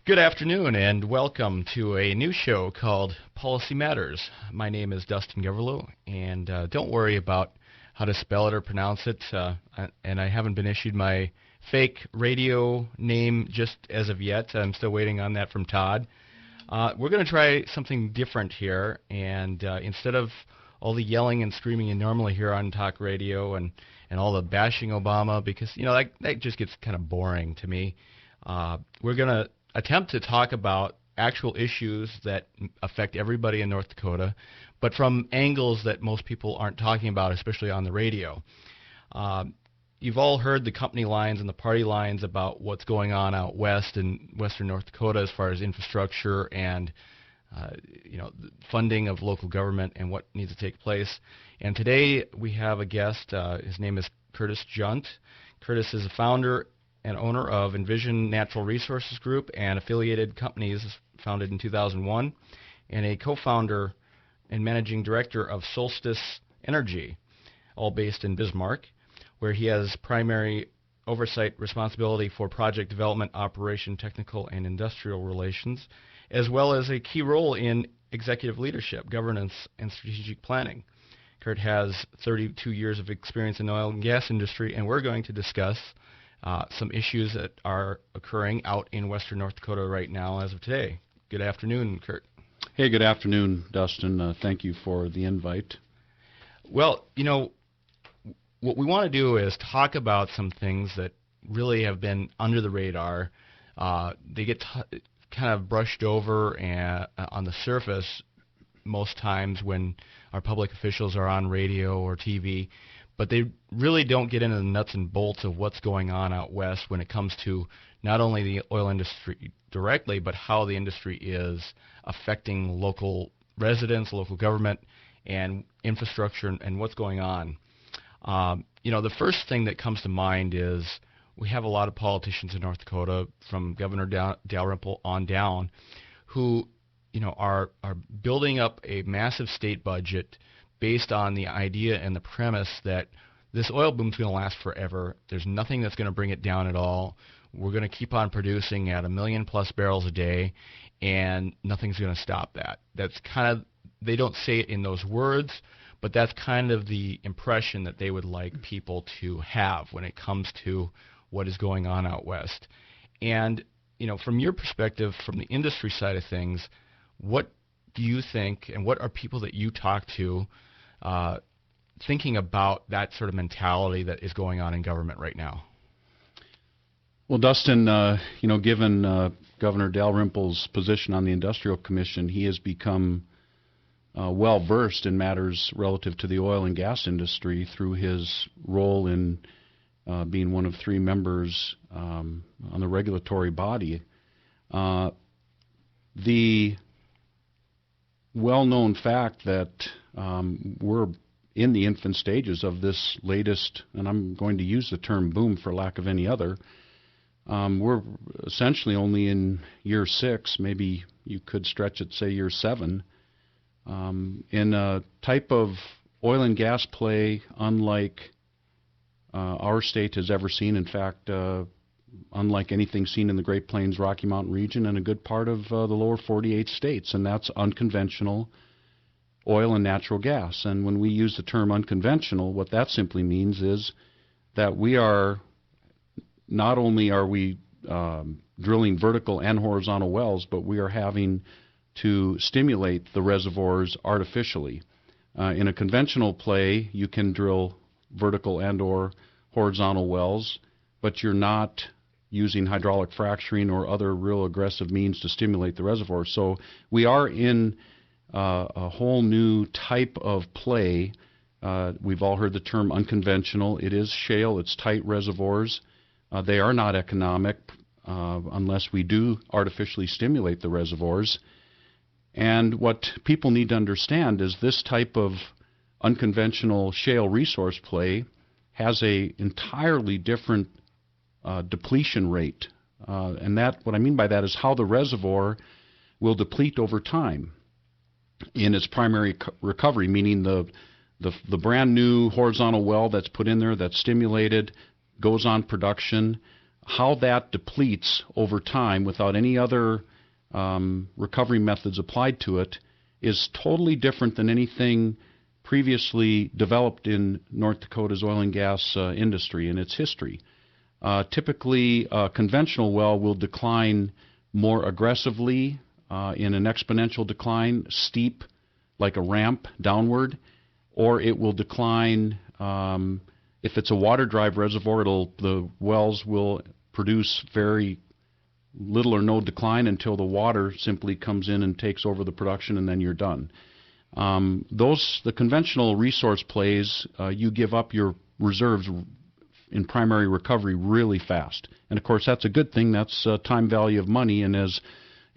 Good afternoon and welcome to a new show called Policy Matters. My name is Dustin Gawrylow, and don't worry about how to spell it or pronounce it, and I haven't been issued my fake radio name just as of yet. I'm still waiting on that from Todd. We're going to try something different here, and instead of all the yelling and screaming you normally hear on talk radio and all the bashing Obama, because that just gets kind of boring to me, we're going to attempt to talk about actual issues that affect everybody in North Dakota, but from angles that most people aren't talking about, especially on the radio. You've all heard the company lines and the party lines about what's going on out west in western North Dakota as far as infrastructure and the funding of local government and what needs to take place. And today we have a guest. His name is Curtis Jundt. Curtis is a founder and owner of Envision Natural Resources Group and affiliated companies founded in 2001, and a co-founder and managing director of Solstice Energy, all based in Bismarck, where he has primary oversight responsibility for project development, operation, technical, and industrial relations, as well as a key role in executive leadership, governance, and strategic planning. Kurt has 32 years of experience in the oil and gas industry, and we're going to discuss some issues that are occurring out in western North Dakota right now as of today. Good afternoon, Kurt. Hey, good afternoon, Dustin. Thank you for the invite. Well, what we want to do is talk about some things that really have been under the radar. They get kind of brushed over on the surface most times when our public officials are on radio or TV, but they really don't get into the nuts and bolts of what's going on out west when it comes to not only the oil industry directly, but how the industry is affecting local residents, local government, and infrastructure and what's going on. The first thing that comes to mind is we have a lot of politicians in North Dakota, from Governor Dalrymple on down, who are building up a massive state budget based on the idea and the premise that this oil boom is going to last forever. There's nothing that's going to bring it down at all. We're going to keep on producing at 1 million plus barrels a day, and nothing's going to stop that. That's kind of, they don't say it in those words, but that's kind of the impression that they would like people to have when it comes to what is going on out west. And, from your perspective, from the industry side of things, what do you think, and what are people that you talk to thinking about that sort of mentality that is going on in government right now? Well, Dustin, given Governor Dalrymple's position on the Industrial Commission, he has become well-versed in matters relative to the oil and gas industry through his role in being one of 3 members on the regulatory body. The well-known fact that we're in the infant stages of this latest, and I'm going to use the term boom for lack of any other, we're essentially only in year 6, maybe you could stretch it, say year 7, in a type of oil and gas play unlike our state has ever seen. In fact, unlike anything seen in the Great Plains, Rocky Mountain region, and a good part of the lower 48 states, and that's unconventional oil and natural gas. And when we use the term unconventional, what that simply means is that we are, not only are we drilling vertical and horizontal wells, but we are having to stimulate the reservoirs artificially. In a conventional play, you can drill vertical and or horizontal wells, but you're not using hydraulic fracturing or other real aggressive means to stimulate the reservoir. So we are in a whole new type of play. We've all heard the term unconventional. It is shale. It's tight reservoirs. They are not economic unless we do artificially stimulate the reservoirs. And what people need to understand is this type of unconventional shale resource play has a entirely different depletion rate. And that, what I mean by that is how the reservoir will deplete over time in its primary recovery, meaning the brand new horizontal well that's put in there, that's stimulated, goes on production. how that depletes over time without any other recovery methods applied to it is totally different than anything previously developed in North Dakota's oil and gas industry in its history. Typically, a conventional well will decline more aggressively in an exponential decline, steep, like a ramp downward, or it will decline. If it's a water drive reservoir, the wells will produce very little or no decline until the water simply comes in and takes over the production, and then you're done. The conventional resource plays, you give up your reserves in primary recovery really fast. And of course, that's a good thing. That's time value of money. And as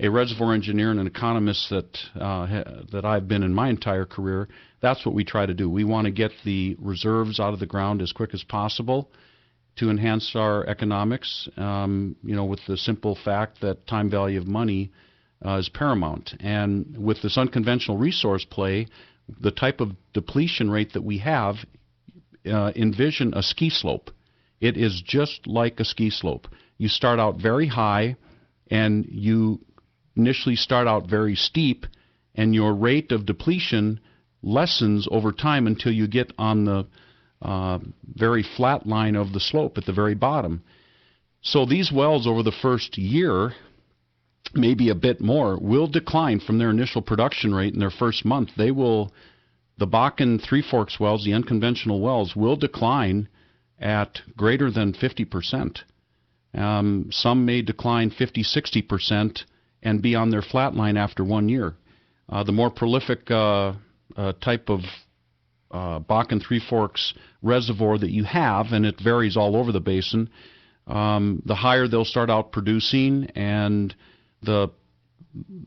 a reservoir engineer and an economist that I've been in my entire career, that's what we try to do. We want to get the reserves out of the ground as quick as possible to enhance our economics, with the simple fact that time value of money is paramount. And with this unconventional resource play, the type of depletion rate that we have, envision a ski slope. It is just like a ski slope. You start out very high, and you initially start out very steep, and your rate of depletion lessens over time until you get on the very flat line of the slope at the very bottom. So these wells over the first year, maybe a bit more, will decline from their initial production rate in their first month. The Bakken Three Forks wells, the unconventional wells, will decline at greater than 50%. Some may decline 50, 60% and be on their flat line after 1 year. The more prolific type of Bakken Three Forks reservoir that you have, and it varies all over the basin, the higher they'll start out producing, and the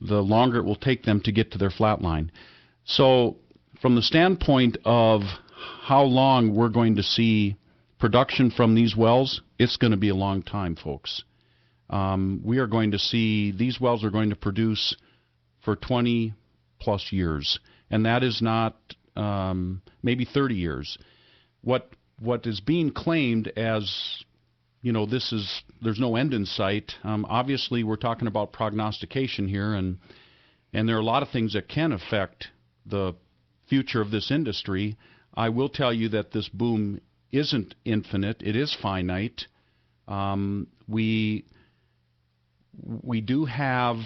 longer it will take them to get to their flat line. So from the standpoint of how long we're going to see production from these wells, it's going to be a long time, folks. We are going to see these wells are going to produce for 20 plus years, and that is not maybe 30 years. What is being claimed as, there's no end in sight. Obviously, we're talking about prognostication here, and there are a lot of things that can affect the future of this industry. I will tell you that this boom isn't infinite. It is finite. We do have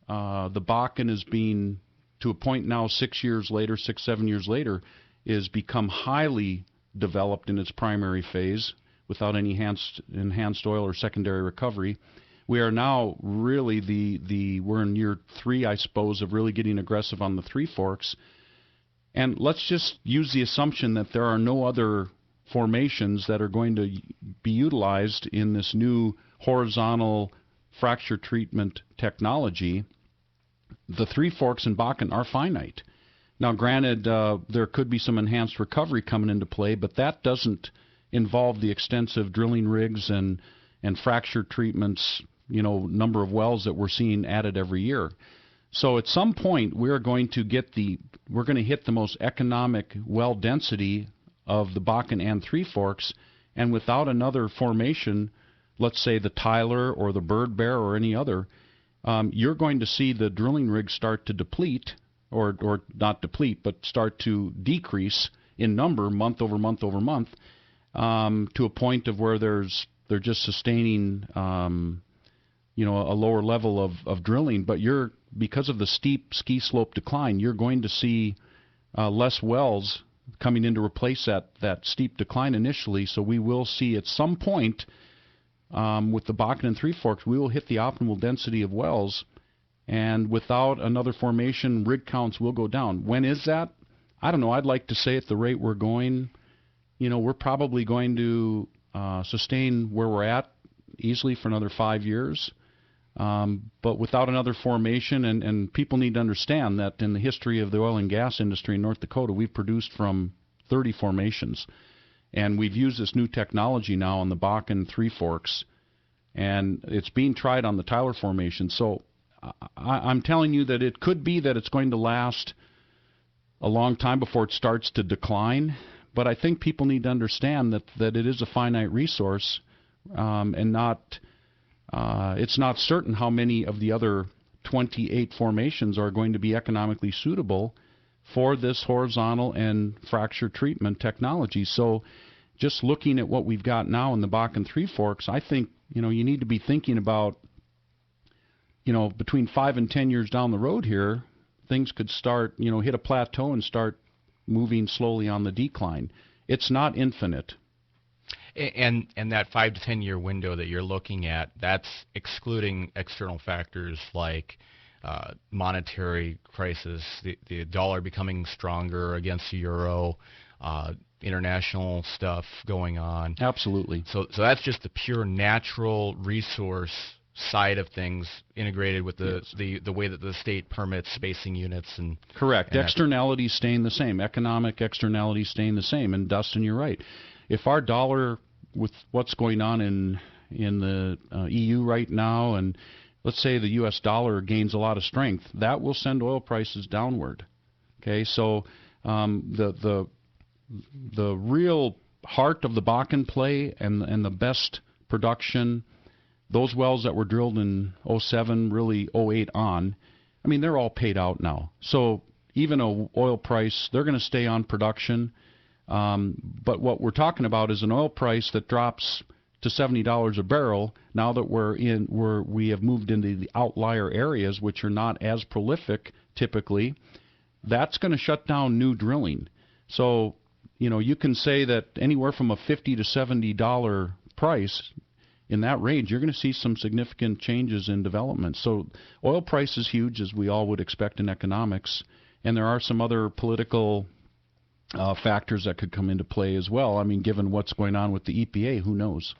the Bakken is being, to a point now 6 years later, 7 years later, is become highly developed in its primary phase without any enhanced oil or secondary recovery. We are now really we're in year 3, I suppose, of really getting aggressive on the Three Forks. And let's just use the assumption that there are no other formations that are going to be utilized in this new horizontal fracture treatment technology. The Three Forks and Bakken are finite. Now, granted, there could be some enhanced recovery coming into play, but that doesn't involve the extensive drilling rigs and fracture treatments, number of wells that we're seeing added every year. So at some point, we're going to hit the most economic well density of the Bakken and Three Forks, and without another formation, let's say the Tyler or the Bird Bear or any other, you're going to see the drilling rigs start to deplete, or not deplete, but start to decrease in number month over month over month, to a point of where they're just sustaining a lower level of drilling. But because of the steep ski slope decline, you're going to see less wells coming in to replace that steep decline initially. So we will see at some point with the Bakken and Three Forks, we will hit the optimal density of wells, and without another formation, rig counts will go down. When is that? I don't know. I'd like to say at the rate we're going, we're probably going to sustain where we're at easily for another 5 years. But without another formation, and people need to understand that in the history of the oil and gas industry in North Dakota, we've produced from 30 formations. And we've used this new technology now on the Bakken Three Forks, and it's being tried on the Tyler Formation. So I'm telling you that it could be that it's going to last a long time before it starts to decline. But I think people need to understand that it is a finite resource, and not It's not certain how many of the other 28 formations are going to be economically suitable for this horizontal and fracture treatment technology. So just looking at what we've got now in the Bakken Three Forks, I think, you need to be thinking about, between 5 and 10 years down the road here, things could start, hit a plateau and start moving slowly on the decline. It's not infinite. And that 5 to 10 year window that you're looking at, that's excluding external factors like monetary crisis, the dollar becoming stronger against the euro, international stuff going on. Absolutely. So that's just the pure natural resource side of things integrated with the way that the state permits spacing units and correct. And externalities staying the same. Economic externalities staying the same. And Dustin, you're right. If our dollar, with what's going on in the EU right now, and let's say the U.S. dollar gains a lot of strength, that will send oil prices downward. Okay, so the real heart of the Bakken play and the best production, those wells that were drilled in 07, really 08 on, I mean, they're all paid out now. So even a oil price, they're going to stay on production. But what we're talking about is an oil price that drops to $70 a barrel now that we have moved into the outlier areas, which are not as prolific typically. That's going to shut down new drilling. So, you can say that anywhere from a $50 to $70 price, in that range, you're going to see some significant changes in development. So oil price is huge, as we all would expect in economics, and there are some other political factors that could come into play as well. I mean, given what's going on with the EPA, who knows?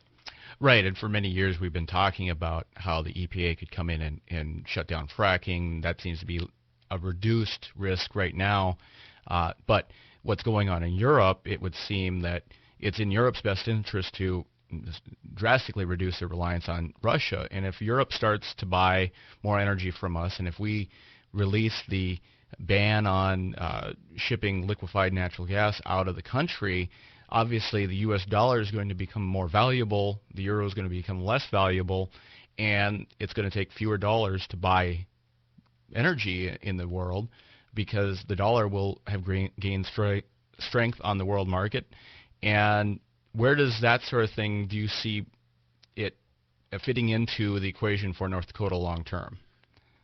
Right, and for many years we've been talking about how the EPA could come in and shut down fracking. That seems to be a reduced risk right now. But what's going on in Europe, it would seem that it's in Europe's best interest to drastically reduce their reliance on Russia. And if Europe starts to buy more energy from us, and if we release the ban on shipping liquefied natural gas out of the country, obviously the U.S. dollar is going to become more valuable, the euro is going to become less valuable, and it's going to take fewer dollars to buy energy in the world because the dollar will have gained strength on the world market. And where does that sort of thing, do you see it fitting into the equation for North Dakota long term?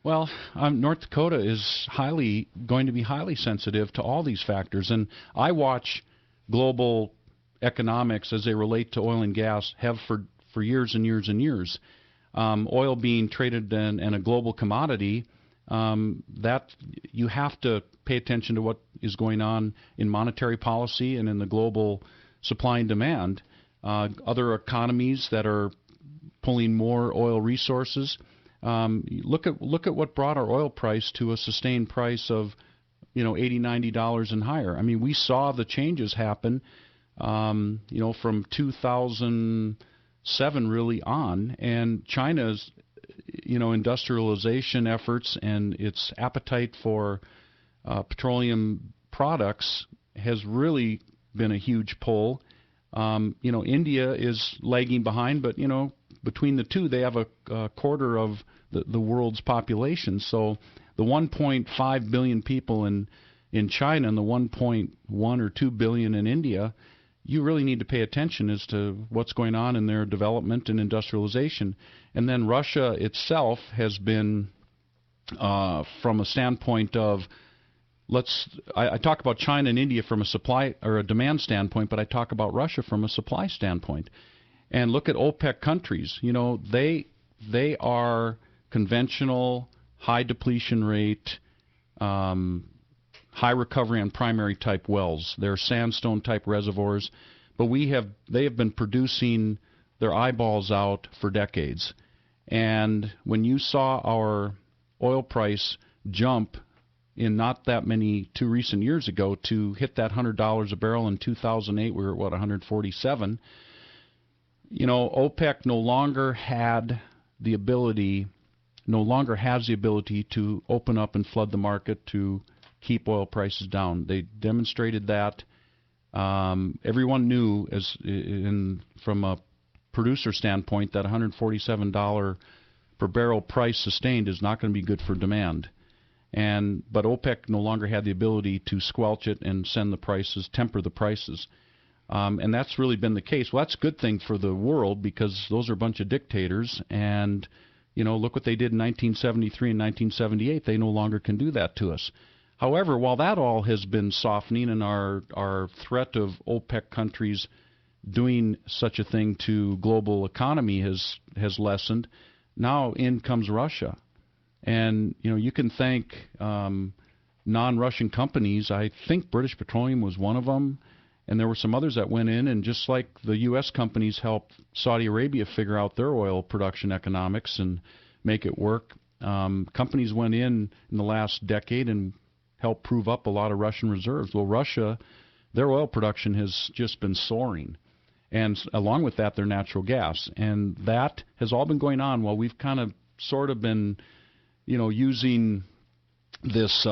Well, North Dakota is going to be highly sensitive to all these factors, and I watch global economics as they relate to oil and gas, have for years and years and years. Oil being traded and a global commodity, that you have to pay attention to what is going on in monetary policy and in the global supply and demand. Other economies that are pulling more oil resources. Look at what brought our oil price to a sustained price of $80, $90 and higher. I mean, we saw the changes happen from 2007 really on, and China's industrialization efforts and its appetite for petroleum products has really been a huge pull. India is lagging behind, but between the two, they have a quarter of the world's population. So the 1.5 billion people in China and the 1.1 or 2 billion in India, you really need to pay attention as to what's going on in their development and industrialization. And then Russia itself has been, from a standpoint of, I talk about China and India from a supply or a demand standpoint, but I talk about Russia from a supply standpoint. And look at OPEC countries. They are conventional, high depletion rate, high recovery on primary type wells. They're sandstone type reservoirs, but they have been producing their eyeballs out for decades. And when you saw our oil price jump in not that many too recent years ago to hit that $100 a barrel in 2008, we were at 147. OPEC no longer has the ability to open up and flood the market to keep oil prices down. They demonstrated that. Everyone knew from a producer standpoint, that $147 per barrel price sustained is not going to be good for demand. But OPEC no longer had the ability to squelch it and temper the prices. And that's really been the case. Well, that's a good thing for the world because those are a bunch of dictators. And, look what they did in 1973 and 1978. They no longer can do that to us. However, while that all has been softening and our threat of OPEC countries doing such a thing to global economy has lessened, now in comes Russia. And, you can thank non-Russian companies. I think British Petroleum was one of them. And there were some others that went in, and just like the U.S. companies helped Saudi Arabia figure out their oil production economics and make it work, companies went in the last decade and helped prove up a lot of Russian reserves. Well, Russia, their oil production has just been soaring. And along with that, their natural gas. And that has all been going on while we've kind of sort of been, using this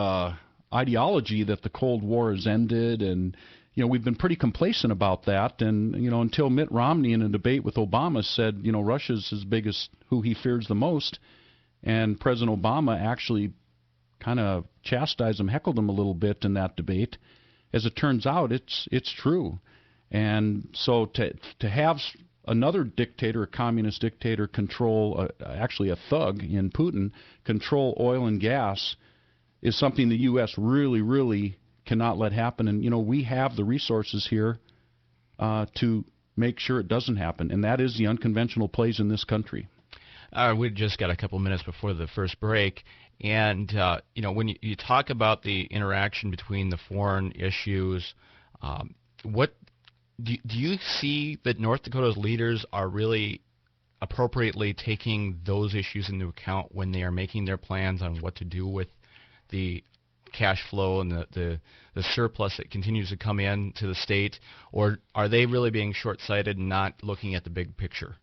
ideology that the Cold War has ended. And, we've been pretty complacent about that. And, until Mitt Romney in a debate with Obama said, Russia's his biggest, who he fears the most. And President Obama actually kind of chastised him, heckled him a little bit in that debate. As it turns out, it's true. And so to have another dictator, a communist dictator, control, actually a thug in Putin, control oil and gas is something the U.S. really, really cannot let happen. And, we have the resources here to make sure it doesn't happen. And that is the unconventional plays in this country. We just got a couple minutes before the first break. And, when you talk about the interaction between the foreign issues, what do you see that North Dakota's leaders are really appropriately taking those issues into account when they are making their plans on what to do with the cash flow and the surplus that continues to come in to the state? Or are they really being short-sighted and not looking at the big picture?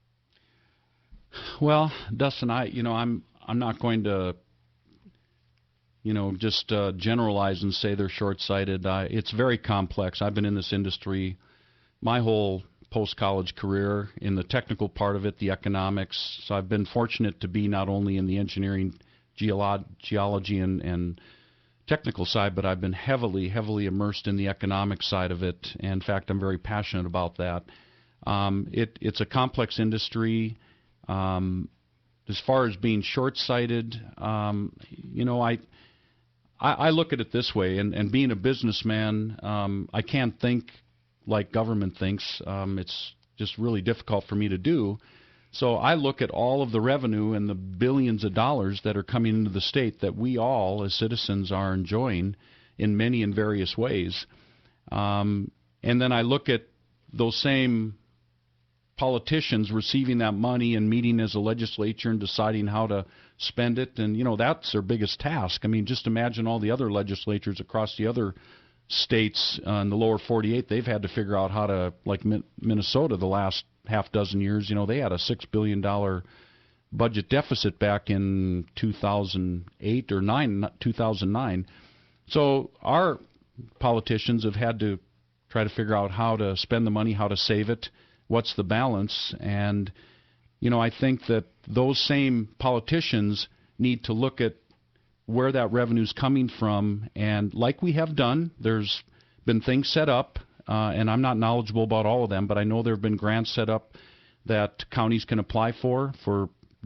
Well, Dustin, I'm not going to just generalize and say they're short-sighted. It's very complex. I've been in this industry my whole post-college career, in the technical part of it, the economics. So I've been fortunate to be not only in the engineering, geology, and technical side, but I've been heavily immersed in the economic side of it. And in fact, I'm very passionate about that. It's a complex industry. As far as being short-sighted, I look at it this way, and being a businessman, I can't think like government thinks. It's just really difficult for me to do. So I look at all of the revenue and the billions of dollars that are coming into the state that we all as citizens are enjoying in many and various ways. And then I look at those same politicians receiving that money and meeting as a legislature and deciding how to spend it. And, that's their biggest task. I mean, just imagine all the other legislatures across the other states in the lower 48. They've had to figure out how to, like Minnesota the last half dozen years, they had a $6 billion budget deficit back in 2008 or 2009. So our politicians have had to try to figure out how to spend the money, how to save it, what's the balance. And, I think that those same politicians need to look at where that revenue is coming from. And like we have done, there's been things set up, and I'm not knowledgeable about all of them, but I know there have been grants set up that counties can apply for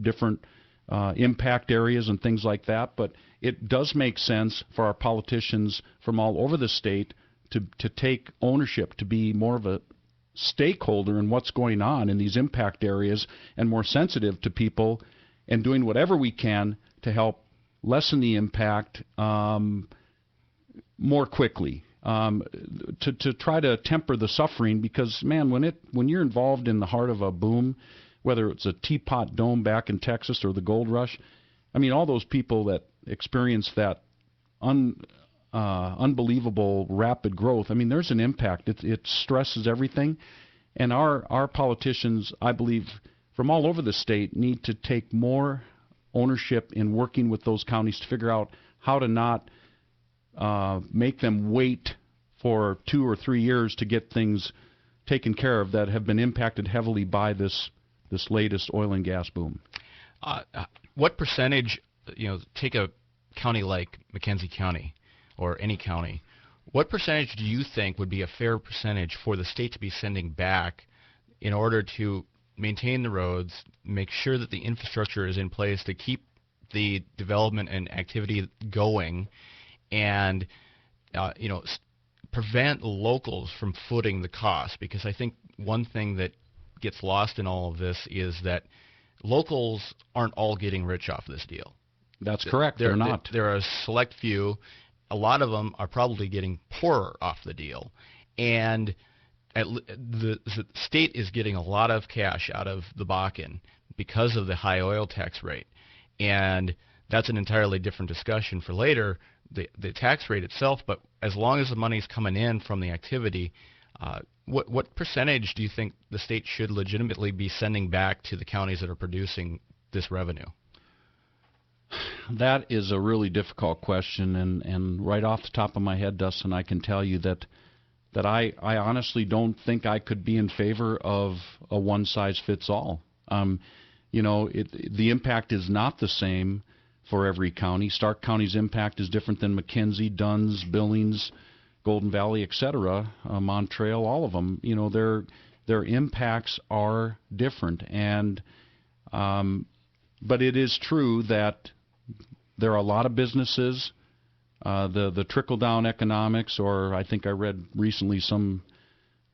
different impact areas and things like that. But it does make sense for our politicians from all over the state to take ownership, to be more of a stakeholder in what's going on in these impact areas and more sensitive to people, and doing whatever we can to help lessen the impact more quickly, to try to temper the suffering. Because, man, when you're involved in the heart of a boom, whether it's a teapot dome back in Texas or the gold rush, I mean, all those people that experience that unbelievable rapid growth, I mean, there's an impact. It stresses everything. And our politicians, I believe, from all over the state, need to take more ownership in working with those counties to figure out how to not make them wait for 2 or 3 years to get things taken care of that have been impacted heavily by this this latest oil and gas boom. What percentage, take a county like McKenzie County or any county, what percentage do you think would be a fair percentage for the state to be sending back in order to maintain the roads, make sure that the infrastructure is in place to keep the development and activity going, and prevent locals from footing the cost? Because I think one thing that gets lost in all of this is that locals aren't all getting rich off this deal. That's correct. They're not. There are a select few. A lot of them are probably getting poorer off the deal, and the state is getting a lot of cash out of the Bakken because of the high oil tax rate, and that's an entirely different discussion for later, the tax rate itself. But as long as the money's coming in from the activity, what percentage do you think the state should legitimately be sending back to the counties that are producing this revenue? That is a really difficult question, and right off the top of my head, Dustin, I can tell you that I honestly don't think I could be in favor of a one-size-fits-all. The impact is not the same for every county. Stark County's impact is different than McKenzie, Dunn's, Billings, Golden Valley, etc., Montreal, all of them. Their impacts are different, and but it is true that there are a lot of businesses, the trickle-down economics, or I think I read recently some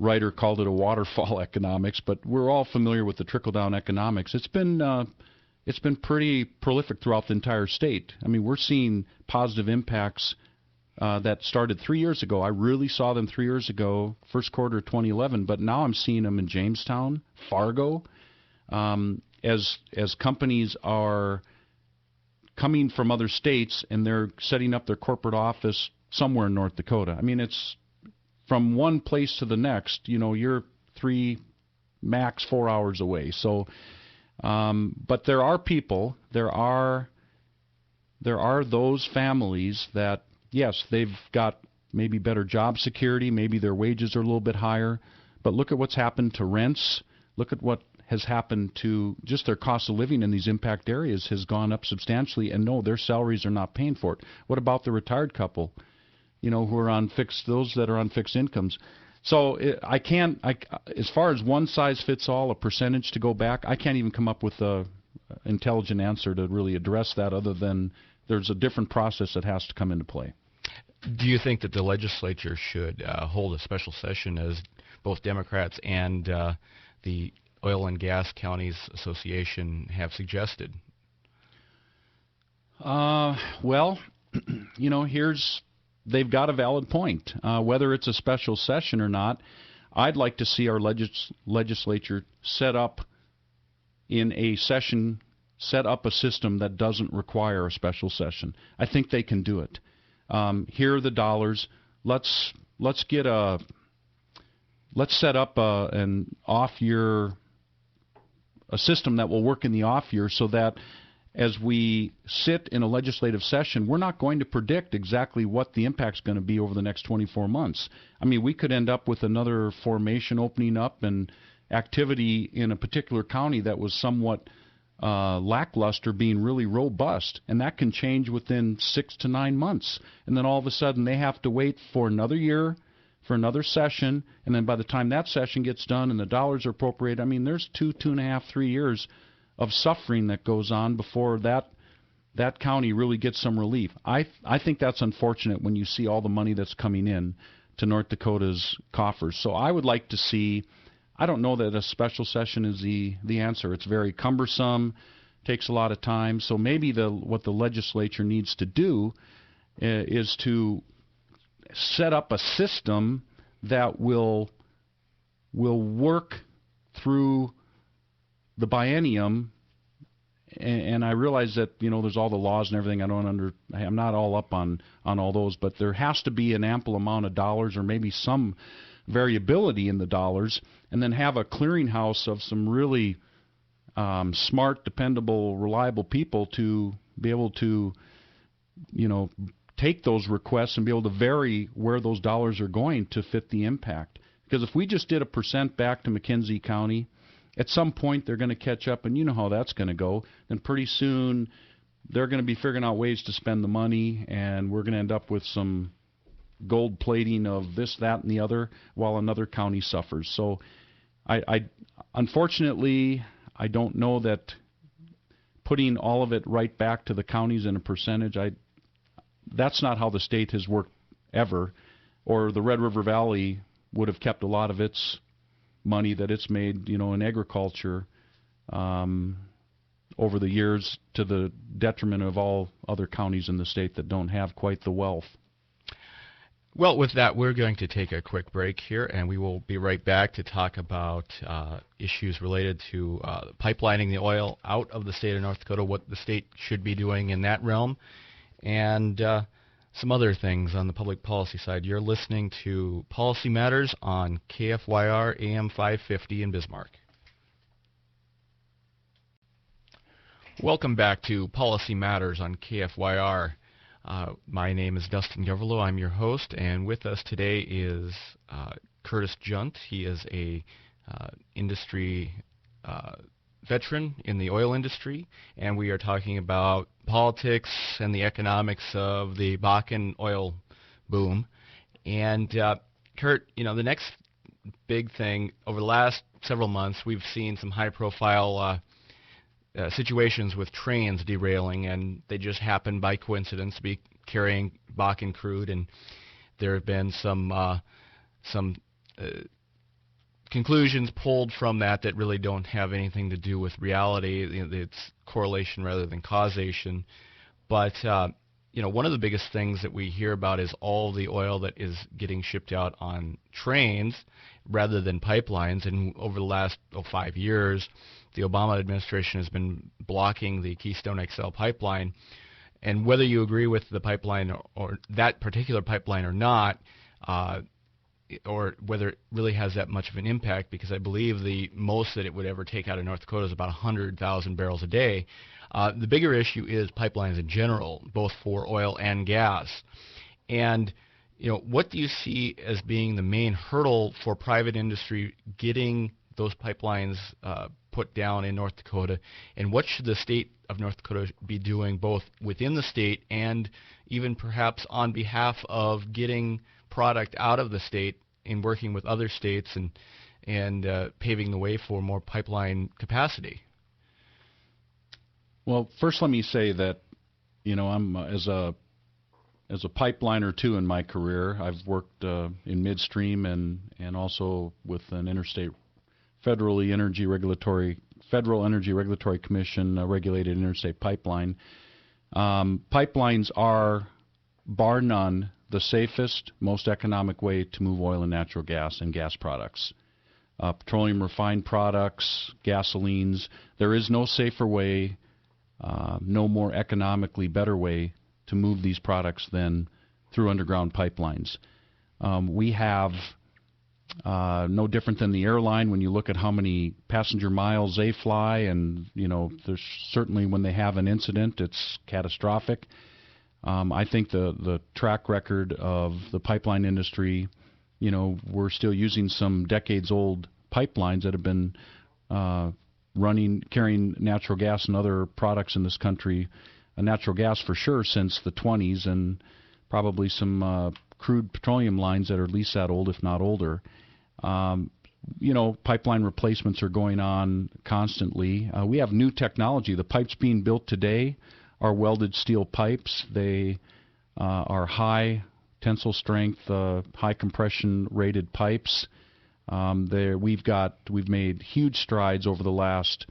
writer called it a waterfall economics, but we're all familiar with the trickle-down economics. It's been pretty prolific throughout the entire state. I mean, we're seeing positive impacts that started 3 years ago. I really saw them 3 years ago, first quarter of 2011, but now I'm seeing them in Jamestown, Fargo, as companies are coming from other states and they're setting up their corporate office somewhere in North Dakota. I mean, it's from one place to the next, you're 3, max 4 hours away. So, but there are people, there are those families that, yes, they've got maybe better job security, maybe their wages are a little bit higher, but look at what's happened to rents. Look at what has happened to just their cost of living in these impact areas has gone up substantially, and no, their salaries are not paying for it. What about the retired couple, who are on those that are on fixed incomes? So I can't, as far as one size fits all, a percentage to go back, I can't even come up with an intelligent answer to really address that, other than there's a different process that has to come into play. Do you think that the legislature should hold a special session, as both Democrats and the Oil and Gas Counties Association have suggested? Well, they've got a valid point. Whether it's a special session or not, I'd like to see our legislature set up a system that doesn't require a special session. I think they can do it. Here are the dollars. Let's set up an off-year, a system that will work in the off year, so that as we sit in a legislative session, we're not going to predict exactly what the impact's going to be over the next 24 months. I mean, we could end up with another formation opening up and activity in a particular county that was somewhat lackluster being really robust, and that can change within 6 to 9 months. And then all of a sudden they have to wait for another year, for another session, and then by the time that session gets done and the dollars are appropriated, I mean, there's 2.5, 3 years of suffering that goes on before that county really gets some relief. I think that's unfortunate when you see all the money that's coming in to North Dakota's coffers. So I would like to see, I don't know that a special session is the answer. It's very cumbersome, takes a lot of time. So maybe what the legislature needs to do is to set up a system that will work through the biennium. And I realize that there's all the laws and everything. I'm not all up on all those, but there has to be an ample amount of dollars, or maybe some variability in the dollars, and then have a clearinghouse of some really smart, dependable, reliable people to be able to take those requests and be able to vary where those dollars are going to fit the impact. Because if we just did a percent back to McKenzie County at some point they're going to catch up, and you know how that's going to go. Then pretty soon they're going to be figuring out ways to spend the money, and we're going to end up with some gold plating of this, that, and the other, while another county suffers. So I unfortunately, I don't know that putting all of it right back to the counties in a percentage, that's not how the state has worked ever, or the Red River Valley would have kept a lot of its money that it's made, in agriculture over the years, to the detriment of all other counties in the state that don't have quite the wealth. Well, with that, we're going to take a quick break here, and we will be right back to talk about issues related to pipelining the oil out of the state of North Dakota, what the state should be doing in that realm, and some other things on the public policy side. You're listening to Policy Matters on KFYR AM 550 in Bismarck. Welcome back to Policy Matters on KFYR. My name is Dustin Gawrylow. I'm your host, and with us today is Curtis Jundt. He is a industry veteran in the oil industry, and we are talking about politics and the economics of the Bakken oil boom. And Kurt, the next big thing over the last several months, we've seen some high-profile situations with trains derailing, and they just happen by coincidence to be carrying Bakken crude, and there have been some conclusions pulled from that really don't have anything to do with reality. It's correlation rather than causation. But one of the biggest things that we hear about is all the oil that is getting shipped out on trains rather than pipelines. And over the last 5 years, the Obama administration has been blocking the Keystone XL pipeline. And whether you agree with the pipeline or that particular pipeline or not, or whether it really has that much of an impact, because I believe the most that it would ever take out of North Dakota is about 100,000 barrels a day. The bigger issue is pipelines in general, both for oil and gas. And what do you see as being the main hurdle for private industry getting those pipelines put down in North Dakota, and what should the state of North Dakota be doing both within the state and even perhaps on behalf of getting product out of the state in working with other states and paving the way for more pipeline capacity? Well, first let me say that I'm as a pipeline or two in my career, I've worked in midstream and also with an interstate Federal Energy Regulatory Commission regulated interstate pipeline. Pipelines are, bar none, the safest, most economic way to move oil and natural gas and gas products. Petroleum refined products, gasolines. There is no safer way, no more economically better way to move these products than through underground pipelines. We have no different than the airline when you look at how many passenger miles they fly, and there's certainly when they have an incident, it's catastrophic. I think the track record of the pipeline industry, we're still using some decades-old pipelines that have been carrying natural gas and other products in this country, natural gas for sure since the 20s, and probably some crude petroleum lines that are at least that old, if not older. Pipeline replacements are going on constantly. We have new technology. The pipes being built today are welded steel pipes. They are high tensile strength, high compression rated pipes. We've made huge strides over the last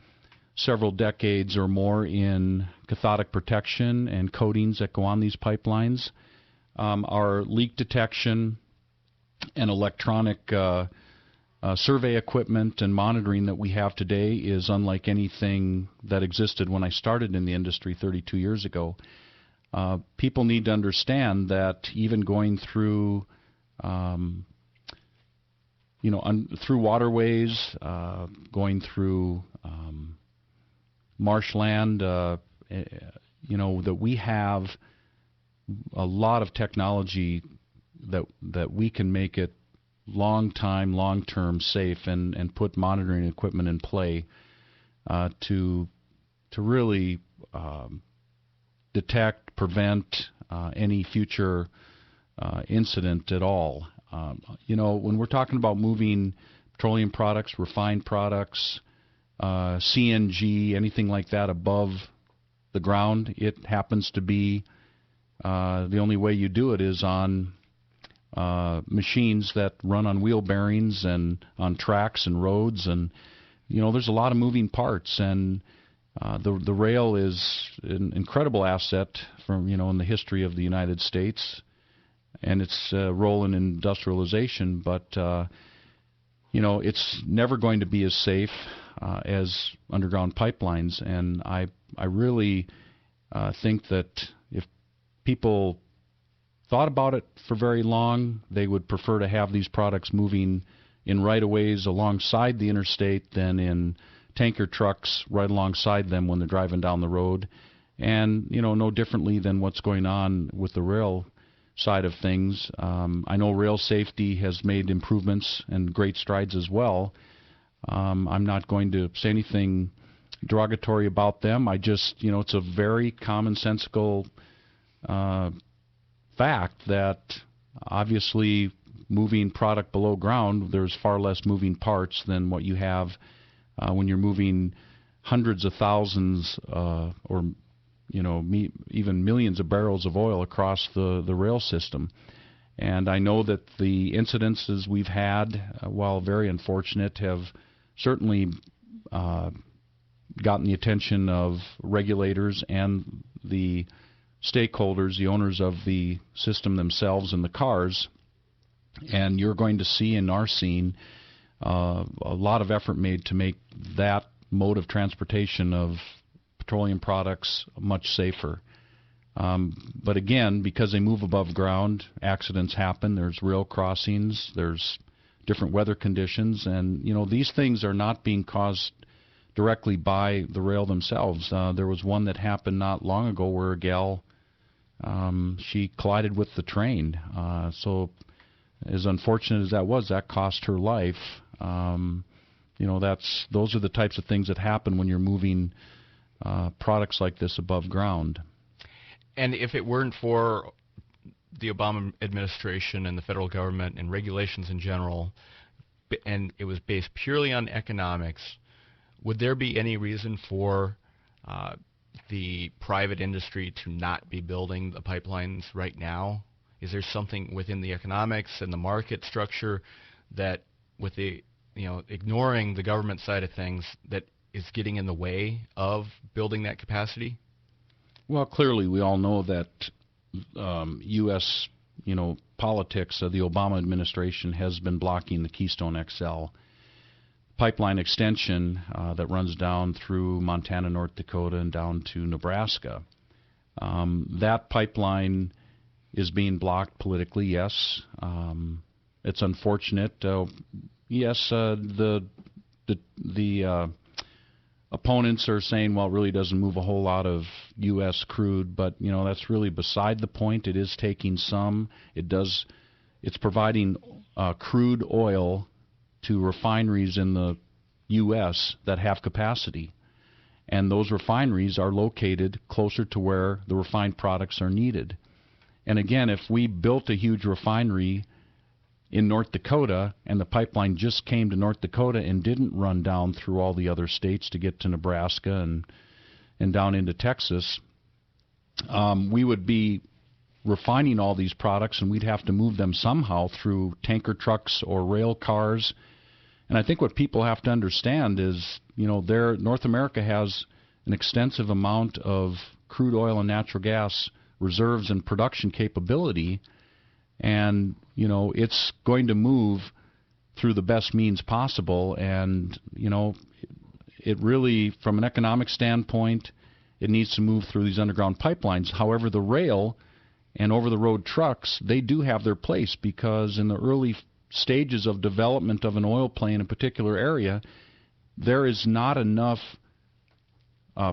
several decades or more in cathodic protection and coatings that go on these pipelines. Our leak detection and electronic survey equipment and monitoring that we have today is unlike anything that existed when I started in the industry 32 years ago. People need to understand that even going through, through waterways, going through marshland, that we have a lot of technology that we can make it long-term safe and put monitoring equipment in play to really detect, prevent any future incident at all. When we're talking about moving petroleum products, refined products, CNG, anything like that above the ground, it happens to be the only way you do it is on machines that run on wheel bearings and on tracks and roads, and there's a lot of moving parts, and the rail is an incredible asset from in the history of the United States and its role in industrialization, but it's never going to be as safe as underground pipelines, and I really think that if people thought about it for very long, they would prefer to have these products moving in right-of-ways alongside the interstate than in tanker trucks right alongside them when they're driving down the road. And, no differently than what's going on with the rail side of things. I know rail safety has made improvements and great strides as well. I'm not going to say anything derogatory about them. I just, it's a very commonsensical fact that obviously moving product below ground, there's far less moving parts than what you have when you're moving hundreds of thousands or even millions of barrels of oil across the rail system. And I know that the incidences we've had, while very unfortunate, have certainly gotten the attention of regulators and the stakeholders, the owners of the system themselves and the cars. And you're going to see and are seeing a lot of effort made to make that mode of transportation of petroleum products much safer. But again, because they move above ground, accidents happen. There's rail crossings, there's different weather conditions, and these things are not being caused directly by the rail themselves. There was one that happened not long ago where a gal, she collided with the train. So as unfortunate as that was, that cost her life. Those are the types of things that happen when you're moving products like this above ground. And if it weren't for the Obama administration and the federal government and regulations in general, and it was based purely on economics, would there be any reason for the private industry to not be building the pipelines right now? Is there something within the economics and the market structure that, with the ignoring the government side of things, that is getting in the way of building that capacity? Well, clearly we all know that U.S. politics, the Obama administration has been blocking the Keystone XL pipeline extension that runs down through Montana, North Dakota, and down to Nebraska. That pipeline is being blocked politically, yes. It's unfortunate. Yes, the opponents are saying, well, it really doesn't move a whole lot of U.S. crude, but that's really beside the point. It is taking some. It's providing crude oil to refineries in the U.S. that have capacity, and those refineries are located closer to where the refined products are needed. And again, if we built a huge refinery in North Dakota and the pipeline just came to North Dakota and didn't run down through all the other states to get to Nebraska and down into Texas, we would be refining all these products, and we'd have to move them somehow through tanker trucks or rail cars. And I think what people have to understand is, North America has an extensive amount of crude oil and natural gas reserves and production capability, and it's going to move through the best means possible. And it really, from an economic standpoint, it needs to move through these underground pipelines. However, the rail and over-the-road trucks, they do have their place, because in the early stages of development of an oil play in a particular area, there is not enough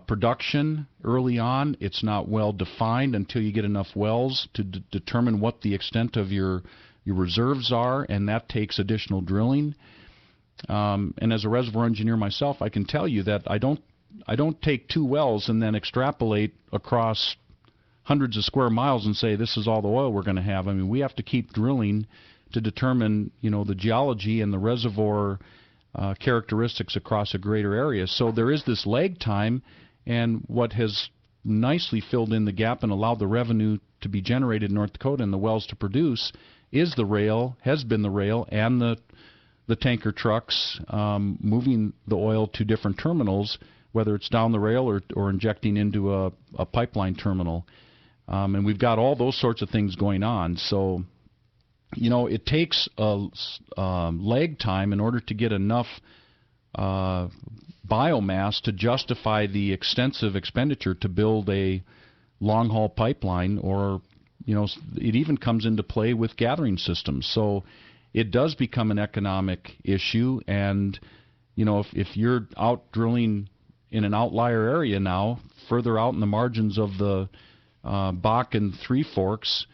production early on. It's not well defined until you get enough wells to determine what the extent of your your reserves are, and that takes additional drilling. And as a reservoir engineer myself, I can tell you that I don't take 2 wells and then extrapolate across hundreds of square miles and say this is all the oil we're going to have. I mean, we have to keep drilling to determine, the geology and the reservoir characteristics across a greater area. So there is this lag time, and what has nicely filled in the gap and allowed the revenue to be generated in North Dakota and the wells to produce is the rail, has been the rail, and the tanker trucks moving the oil to different terminals, whether it's down the rail or injecting into a pipeline terminal. And we've got all those sorts of things going on. So, it takes a lag time in order to get enough biomass to justify the extensive expenditure to build a long-haul pipeline, or, it even comes into play with gathering systems. So it does become an economic issue, and, if you're out drilling in an outlier area now, further out in the margins of the Bakken Three Forks,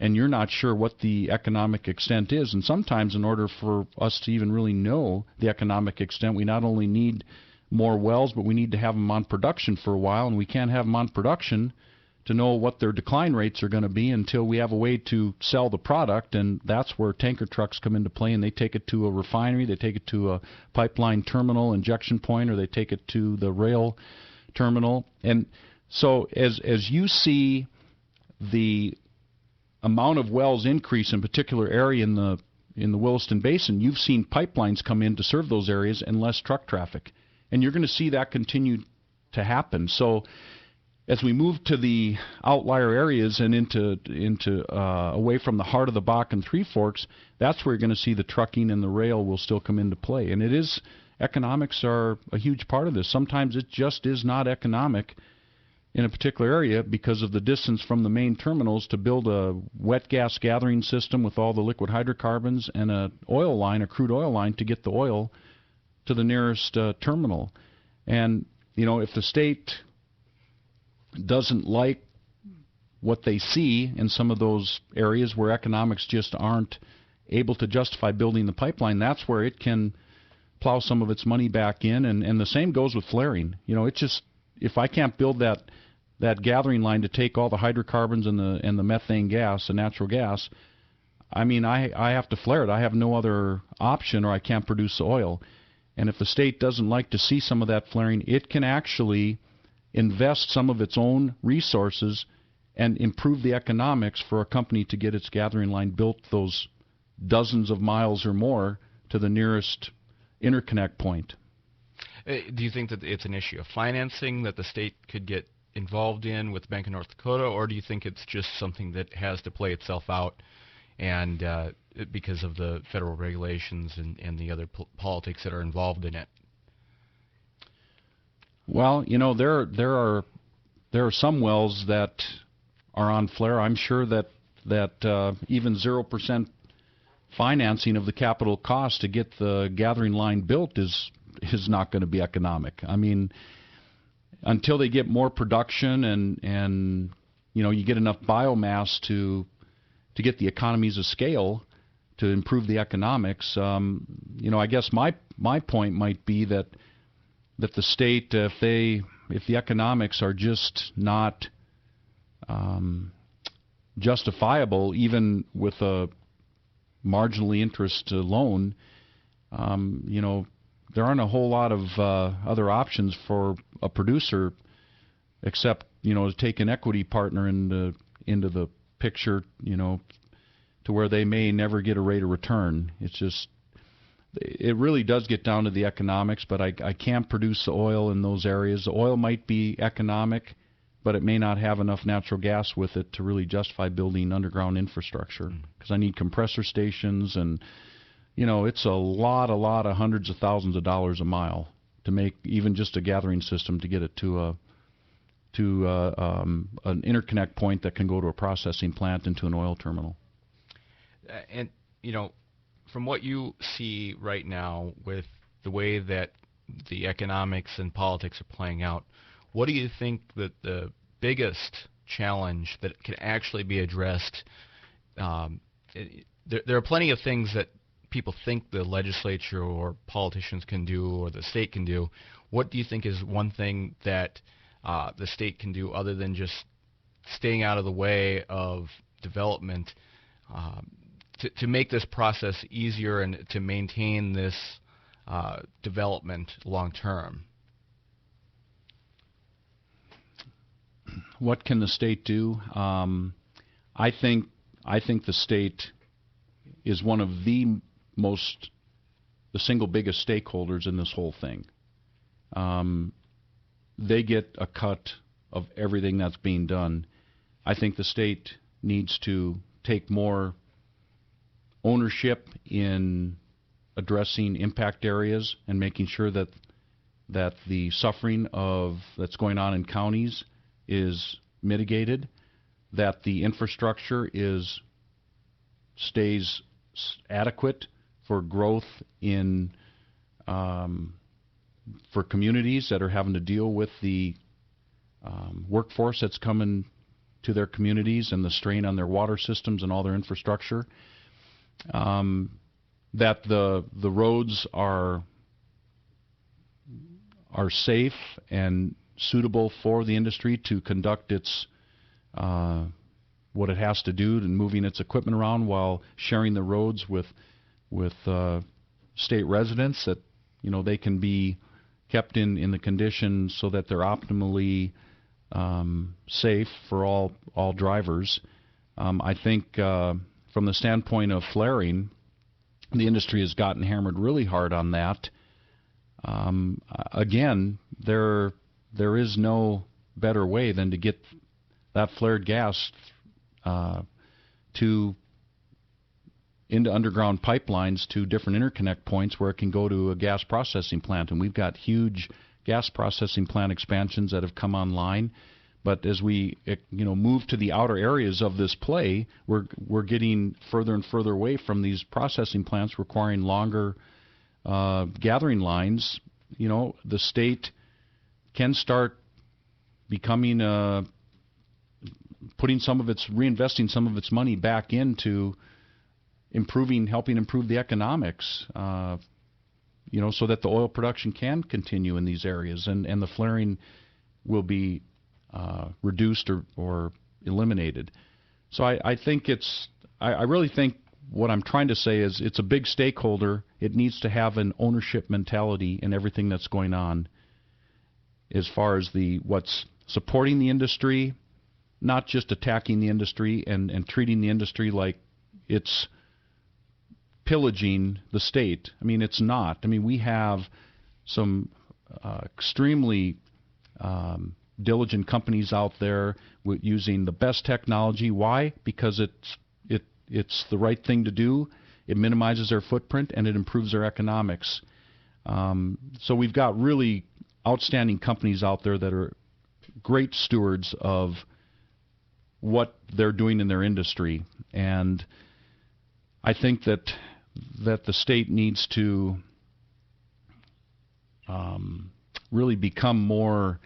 and you're not sure what the economic extent is. And sometimes in order for us to even really know the economic extent, we not only need more wells, but we need to have them on production for a while, and we can't have them on production to know what their decline rates are going to be until we have a way to sell the product. And that's where tanker trucks come into play, and they take it to a refinery, they take it to a pipeline terminal injection point, or they take it to the rail terminal. And so as you see the amount of wells increase in a particular area in the Williston Basin, you've seen pipelines come in to serve those areas and less truck traffic. And you're going to see that continue to happen. So as we move to the outlier areas and into away from the heart of the Bakken Three Forks, that's where you're going to see the trucking and the rail will still come into play. And economics are a huge part of this. Sometimes it just is not economic in a particular area because of the distance from the main terminals to build a wet gas gathering system with all the liquid hydrocarbons and a crude oil line to get the oil to the nearest terminal. And, if the state doesn't like what they see in some of those areas where economics just aren't able to justify building the pipeline, that's where it can plow some of its money back in. And the same goes with flaring. If I can't build that gathering line to take all the hydrocarbons and the methane gas, the natural gas, I mean, I have to flare it. I have no other option, or I can't produce the oil. And if the state doesn't like to see some of that flaring, it can actually invest some of its own resources and improve the economics for a company to get its gathering line built those dozens of miles or more to the nearest interconnect point. Do you think that it's an issue of financing that the state could get involved in with Bank of North Dakota, or do you think it's just something that has to play itself out and because of the federal regulations and the other politics that are involved in it? Well, there are some wells that are on flare. I'm sure that even 0% financing of the capital cost to get the gathering line built is not going to be economic. I mean, until they get more production and you get enough biomass to get the economies of scale to improve the economics. I guess my point might be that the state, if the economics are just not justifiable, even with a marginally interest loan, there aren't a whole lot of other options for a producer except to take an equity partner into the picture, to where they may never get a rate of return. It really does get down to the economics, but I can't produce the oil in those areas. The oil might be economic, but it may not have enough natural gas with it to really justify building underground infrastructure, because I need compressor stations, and it's a lot of hundreds of thousands of dollars a mile to make even just a gathering system to get it to an interconnect point that can go to a processing plant and to an oil terminal. And from what you see right now with the way that the economics and politics are playing out, what do you think that the biggest challenge that can actually be addressed there are plenty of things that people think the legislature or politicians can do or the state can do. What do you think is one thing that the state can do other than just staying out of the way of development to make this process easier and to maintain this development long term? What can the state do? I think the state is one of the single biggest stakeholders in this whole thing. They get a cut of everything that's being done. I think the state needs to take more ownership in addressing impact areas and making sure that the suffering that's going on in counties is mitigated, that the infrastructure stays adequate for growth for communities that are having to deal with the workforce that's coming to their communities and the strain on their water systems and all their infrastructure. That the roads are safe and suitable for the industry to conduct its what it has to do in moving its equipment around while sharing the roads with state residents, that they can be kept in the conditions so that they're optimally safe for all drivers. I think from the standpoint of flaring, the industry has gotten hammered really hard on that. Again, there is no better way than to get that flared gas into underground pipelines to different interconnect points where it can go to a gas processing plant. And we've got huge gas processing plant expansions that have come online. But as we move to the outer areas of this play, we're getting further and further away from these processing plants requiring longer gathering lines. The state can start becoming reinvesting some of its money back into helping improve the economics, so that the oil production can continue in these areas and the flaring will be reduced or eliminated. So I think I really think what I'm trying to say is it's a big stakeholder. It needs to have an ownership mentality in everything that's going on as far as what's supporting the industry, not just attacking the industry and treating the industry like it's pillaging the state. I mean, it's not. I mean, we have some extremely diligent companies out there using the best technology. Why? Because it's the right thing to do. It minimizes their footprint and it improves their economics. So we've got really outstanding companies out there that are great stewards of what they're doing in their industry. And I think that the state needs to really become more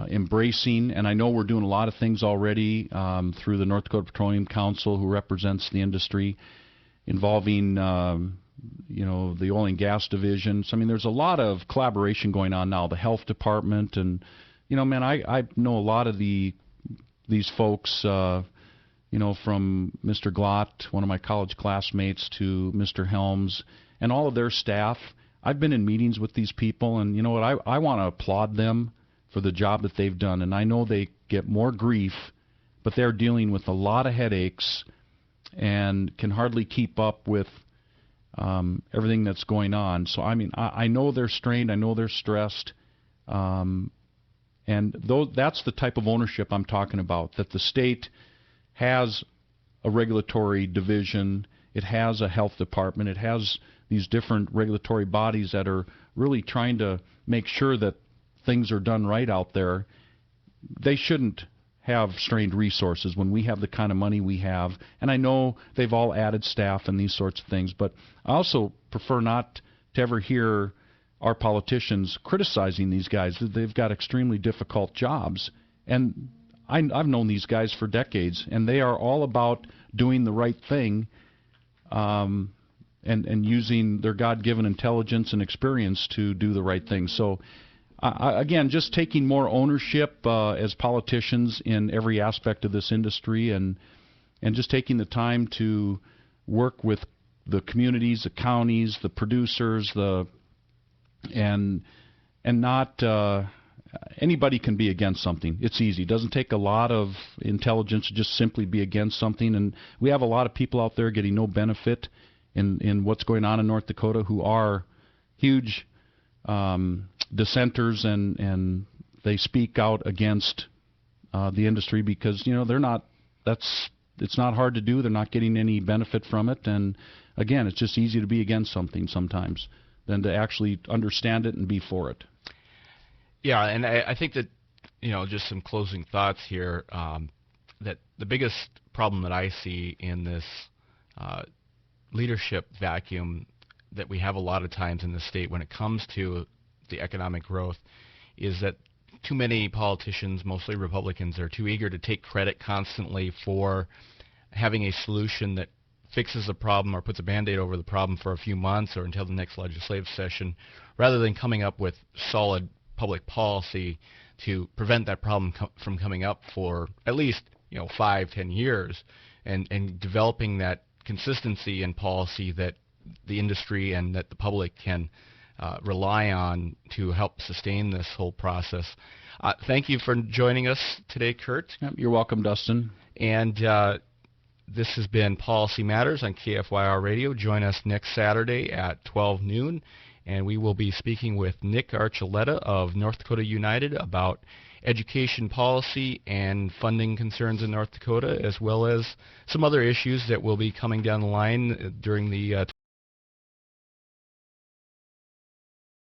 embracing, and I know we're doing a lot of things already through the North Dakota Petroleum Council, who represents the industry, involving the oil and gas division. So, I mean, there's a lot of collaboration going on now. The health department, and I know a lot of these folks. From Mr. Glott, one of my college classmates, to Mr. Helms, and all of their staff. I've been in meetings with these people, and you know what? I want to applaud them for the job that they've done. And I know they get more grief, but they're dealing with a lot of headaches and can hardly keep up with everything that's going on. So, I mean, I know they're strained. I know they're stressed. And that's the type of ownership I'm talking about, that the state has a regulatory division, it has a health department, it has these different regulatory bodies that are really trying to make sure that things are done right out there. They shouldn't have strained resources when we have the kind of money we have. And I know they've all added staff and these sorts of things, but I also prefer not to ever hear our politicians criticizing these guys. They've got extremely difficult jobs. And I've known these guys for decades, and they are all about doing the right thing and using their God-given intelligence and experience to do the right thing. So, again, just taking more ownership as politicians in every aspect of this industry, and just taking the time to work with the communities, the counties, the producers, and not anybody can be against something. It's easy. It doesn't take a lot of intelligence to just simply be against something. And we have a lot of people out there getting no benefit in what's going on in North Dakota who are huge dissenters, and they speak out against the industry because they're not. It's not hard to do. They're not getting any benefit from it. And again, it's just easy to be against something sometimes than to actually understand it and be for it. Yeah, and I think that, just some closing thoughts here, that the biggest problem that I see in this leadership vacuum that we have a lot of times in the state when it comes to the economic growth is that too many politicians, mostly Republicans, are too eager to take credit constantly for having a solution that fixes the problem or puts a Band-Aid over the problem for a few months or until the next legislative session, rather than coming up with solid public policy to prevent that problem from coming up for at least 5-10 years, and developing that consistency in policy that the industry and that the public can rely on to help sustain this whole process. Thank you for joining us today, Kurt. Yep, you're welcome, Dustin. And this has been Policy Matters on KFYR Radio. Join us next Saturday at 12 noon, and we will be speaking with Nick Archuleta of North Dakota United about education policy and funding concerns in North Dakota, as well as some other issues that will be coming down the line during the